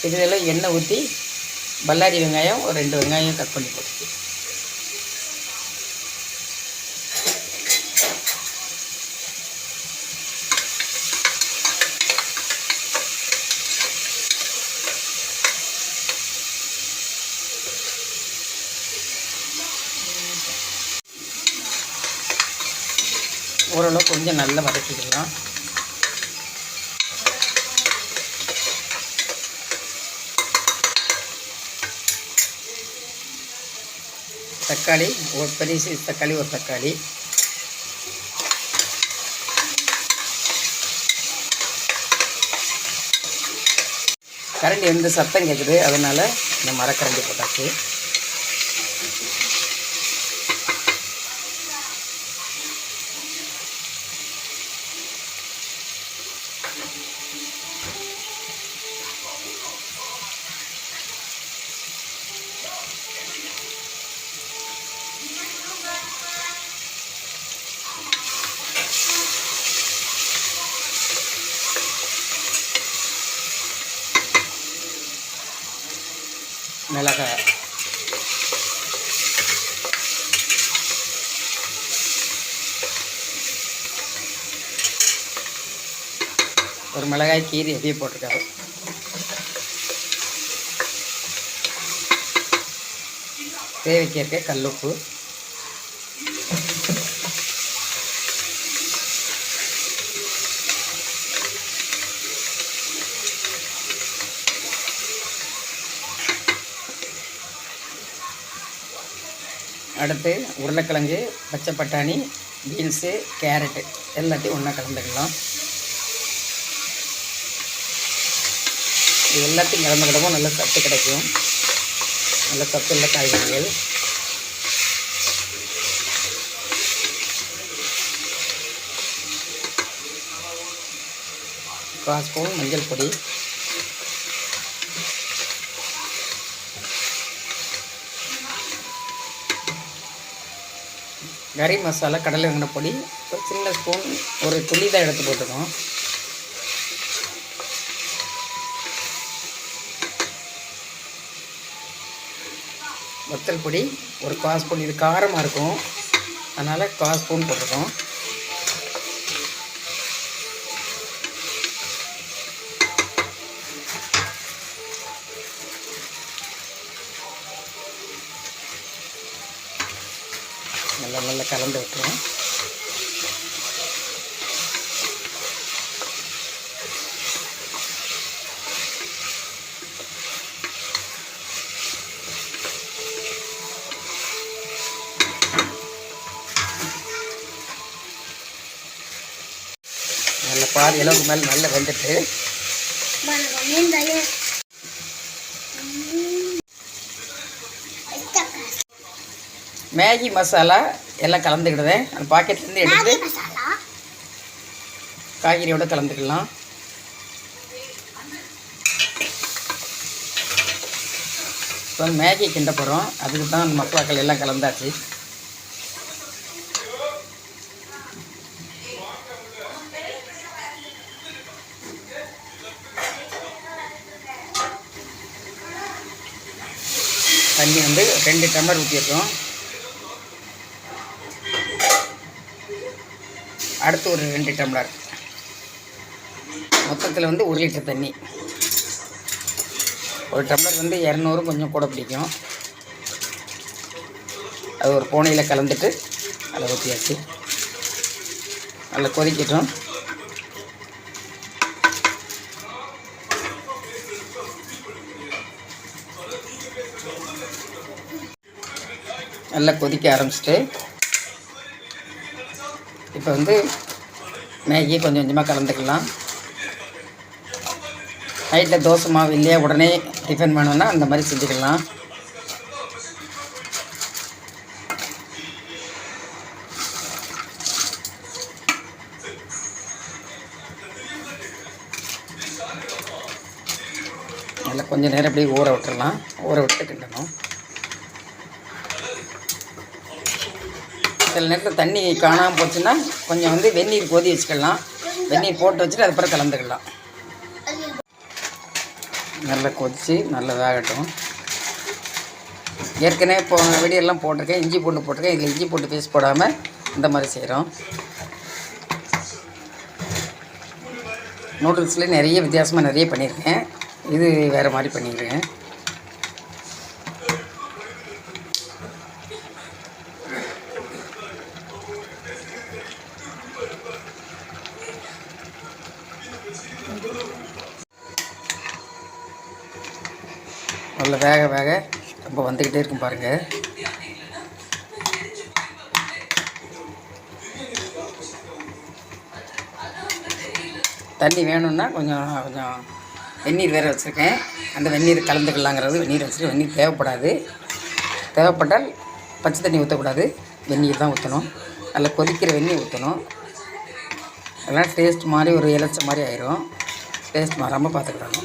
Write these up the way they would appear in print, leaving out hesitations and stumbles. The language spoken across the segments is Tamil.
இதில் எண்ணெய் ஊற்றி பல்லாரி வெங்காயம் ஒரு 2 வெங்காயம் கட் பண்ணி போட்டுச்சு. ஓரளவு கொஞ்சம் நல்லா வதக்கிக்கலாம். தக்காளி ஒரு பெரிய சைஸ் தக்காளி, ஒரு தக்காளி, கரண்டி வந்து சத்தம் கேட்குது, அதனால் இந்த மரக்கரண்டி போட்டாச்சு. மிளகாய், ஒரு மிளகாய் கீரி எப்படியே போட்டிருக்காரு. தேவைக்கு இருக்க கல்லுப்பு, அடுத்து உருளைக்கிழங்கு, பச்சை பட்டாணி, பீன்ஸு, கேரட்டு எல்லாத்தையும் ஒன்றா கலந்துக்கலாம். இது எல்லாத்தையும் கலந்துக்கிடவும் நல்ல சத்து கிடைக்கும். நல்ல சத்து உள்ள காய்கறிகள். கால் ஸ்பூன் மஞ்சள் பொடி, கறி மசாலா, கடலை எண்ணெய் பொடி ஒரு சின்ன ஸ்பூன், ஒரு துளி தான் எடுத்து போட்டுக்கோம். வத்தல் பொடி ஒரு 1/4 ஸ்பூன். இது காரமாக இருக்கும், அதனால் 1/4 ஸ்பூன் போட்டிருக்கோம். நல்லா கலந்து விட்டுருவோம். நல்ல பாதி அளவுக்கு மேலே நல்லா வெந்துட்டு மேகி மசாலா எல்லாம் கலந்துக்கிடுவேன். அந்த பாக்கெட்லேருந்து எடுத்து காய்கறியோடு கலந்துக்கலாம். இப்போ மேகி கிண்ட போகிறோம், அதுக்கு தான் அந்த மசாலாக்கள் எல்லாம் கலந்தாச்சு. தண்ணி வந்து 2 டம்ளர் ஊற்றிடுறோம். அடுத்து ஒரு 2 டம்ளர், மொத்தத்தில் வந்து 1 லிட்டர் தண்ணி. ஒரு டம்ளர் வந்து 200 கொஞ்சம் கூட பிடிக்கும். அது ஒரு போனையில் கலந்துட்டு அதில் ஊற்றியாச்சு. நல்லா கொதிக்கட்டும். நல்லா கொதிக்க ஆரம்பிச்சிட்டு இப்போ வந்து மேகி கொஞ்சம் கொஞ்சமாக கலந்துக்கலாம். நைட்டில் தோசை மாவு இல்லையா, உடனே டிஃபன் வேணும்னா அந்த மாதிரி செஞ்சுக்கலாம். நல்லா கொஞ்சம் நேரம் அப்படியே ஊற விட்டுடலாம். ஊற விட்டு கிண்டணும். சில நேரத்தில் தண்ணி காணாமல் போச்சுன்னா கொஞ்சம் வந்து வெந்நீர் கொதி வச்சுக்கலாம். வெந்நீர் போட்டு வச்சுட்டு அதுக்கப்புறம் கலந்துக்கலாம். நல்லா கொதித்து நல்லா வேகட்டும். ஏற்கனவே இப்போ வெடியெல்லாம் போட்டிருக்கேன், இஞ்சி பூண்டு போட்டிருக்கேன். இதில் இஞ்சி பூண்டு பேஸ்ட் போடாமல் இந்த மாதிரி செய்கிறோம். நூடுல்ஸில் நிறைய வித்தியாசமாக நிறைய பண்ணியிருக்கேன். இது வேறு மாதிரி பண்ணிக்கிறேன். நல்லா வேக வேக ரொம்ப வந்துக்கிட்டே இருக்கும் பாருங்கள். தண்ணி வேணும்னா கொஞ்சம் வெந்நீர் வேறு வச்சுருக்கேன். அந்த வெந்நீர் கலந்துக்கலாங்கிறது. வெந்நீர் வச்சுட்டு வெந்நீர் தேவைப்பட்டால் பச்சை தண்ணி ஊற்றக்கூடாது, வெந்நீர் தான் ஊற்றணும். நல்லா கொதிக்கிற வெந்நீர் ஊற்றணும். அதெல்லாம் டேஸ்ட் மாதிரி ஒரு இலச்ச மாதிரி ஆயிரும். டேஸ்ட் மாறாமல் பார்த்துக்கிட்டாங்க.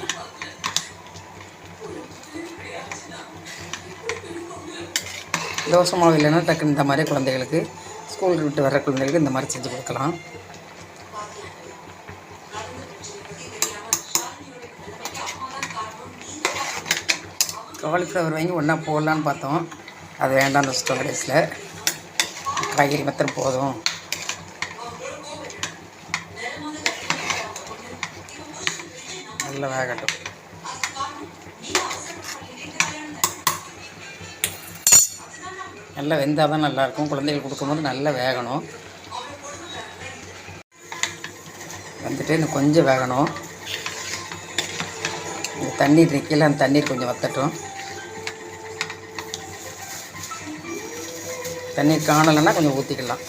தோசை மாவு இல்லைன்னா டக்குன்னு இந்த மாதிரி குழந்தைகளுக்கு, ஸ்கூலுக்கு விட்டு வர்ற குழந்தைகளுக்கு இந்த மாதிரி செஞ்சு கொடுக்கலாம். காலிஃப்ளவர் வாங்கி ஒன்றா போடலான்னு பார்த்தோம். அது வேண்டாம்னு வச்சுட்டோம். கடைசியில் காய்கறி மாத்திரம் போதும். நல்லா வேகட்டும். நல்லா வெந்தால் தான் நல்லாயிருக்கும். குழந்தைகளுக்கு கொடுக்கும்போது நல்லா வேகணும். வந்துட்டு இன்னும் கொஞ்சம் வேகணும். இந்த தண்ணீர் நிற்கல, அந்த தண்ணீர் கொஞ்சம் வற்றட்டும். தண்ணீர் காணலைன்னா கொஞ்சம் ஊற்றிக்கலாம்.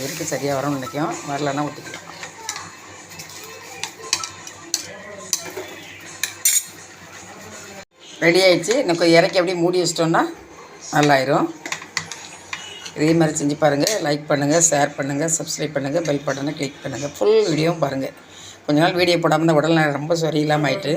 இருக்கு சரியாக வரும்னு நினைக்கும். வரலன்னா ஊற்றிக்கலாம். ரெடி ஆகிடுச்சு. இன்னும் கொஞ்சம் இறக்கி அப்படியே மூடி வச்சிட்டோன்னா நல்லாயிரும். இதே மாதிரி செஞ்சு பாருங்கள். லைக் பண்ணுங்கள், ஷேர் பண்ணுங்கள், சப்ஸ்கிரைப் பண்ணுங்கள், பெல் பட்டனை கிளிக் பண்ணுங்கள். ஃபுல் வீடியோவும் பாருங்கள். கொஞ்ச நாள் வீடியோ போடாமல் தான் உடல்நலம் ரொம்ப சரியில்லாமல் ஆயிட்டு.